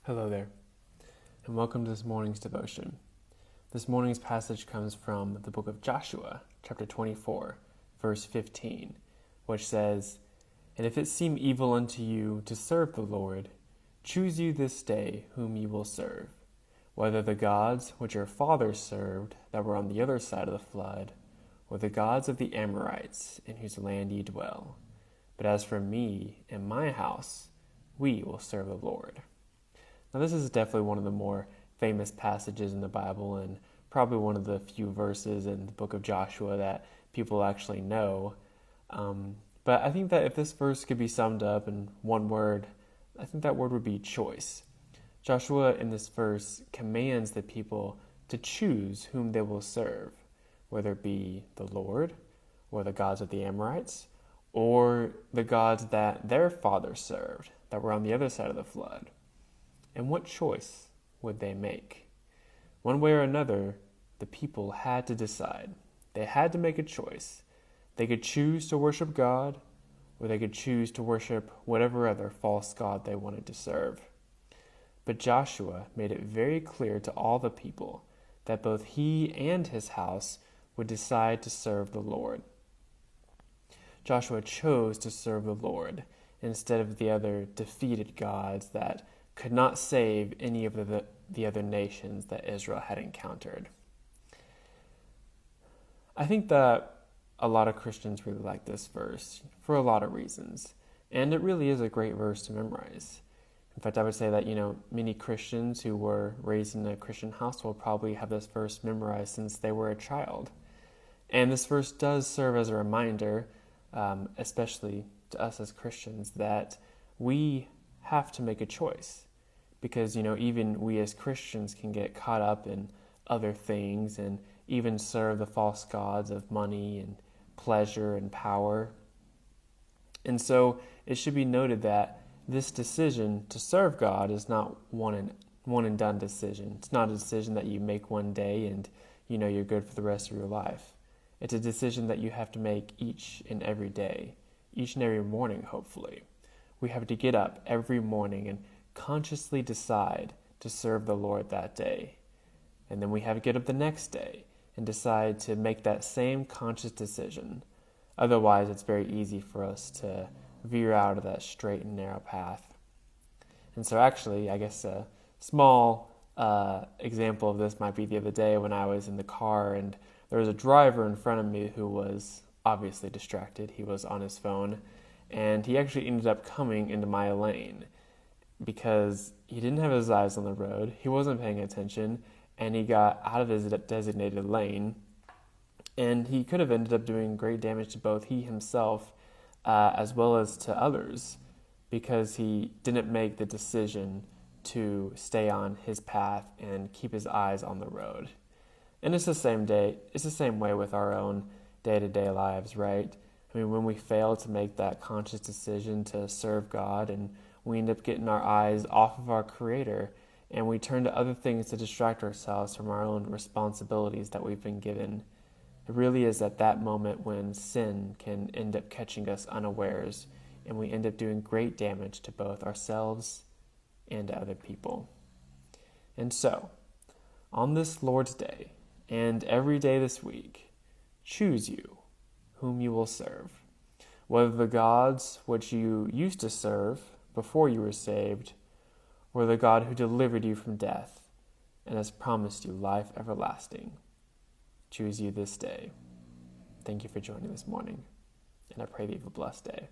Hello there, and welcome to this morning's devotion. This morning's passage comes from the book of Joshua, chapter 24, verse 15, which says, "And if it seem evil unto you to serve the Lord, choose you this day whom you will serve, whether the gods which your fathers served that were on the other side of the flood, or the gods of the Amorites in whose land ye dwell. But as for me and my house, we will serve the Lord." Now, this is definitely one of the more famous passages in the Bible and probably one of the few verses in the book of Joshua that people actually know. But I think that if this verse could be summed up in one word, I think that word would be choice. Joshua in this verse commands the people to choose whom they will serve, whether it be the Lord or the gods of the Amorites or the gods that their fathers served that were on the other side of the flood. And what choice would they make? One way or another, the people had to decide. They had to make a choice. They could choose to worship God, or they could choose to worship whatever other false god they wanted to serve. But Joshua made it very clear to all the people that both he and his house would decide to serve the Lord. Joshua chose to serve the Lord instead of the other defeated gods that could not save any of the other nations that Israel had encountered. I think that a lot of Christians really like this verse for a lot of reasons, and it really is a great verse to memorize. In fact, I would say that, many Christians who were raised in a Christian household probably have this verse memorized since they were a child. And this verse does serve as a reminder, especially to us as Christians, that we have to make a choice, because even we as Christians can get caught up in other things and even serve the false gods of money and pleasure and power. And so it should be noted that this decision to serve God is not one and done decision. It's not a decision that you make one day and you're good for the rest of your life. It's a decision that you have to make each and every day, each and every morning, hopefully. We have to get up every morning and consciously decide to serve the Lord that day. And then we have to get up the next day and decide to make that same conscious decision. Otherwise, it's very easy for us to veer out of that straight and narrow path. And so actually, I guess a small example of this might be the other day when I was in the car and there was a driver in front of me who was obviously distracted. He was on his phone. And he actually ended up coming into my lane because he didn't have his eyes on the road, he wasn't paying attention, and he got out of his designated lane. And he could have ended up doing great damage to both he himself as well as to others because he didn't make the decision to stay on his path and keep his eyes on the road. And it's the same way with our own day-to-day lives, right? I mean, when we fail to make that conscious decision to serve God and we end up getting our eyes off of our Creator and we turn to other things to distract ourselves from our own responsibilities that we've been given, it really is at that moment when sin can end up catching us unawares and we end up doing great damage to both ourselves and to other people. And so, on this Lord's Day and every day this week, choose you whom you will serve, whether the gods which you used to serve before you were saved, or the God who delivered you from death and has promised you life everlasting. Choose you this day. Thank you for joining this morning, and I pray that you have a blessed day.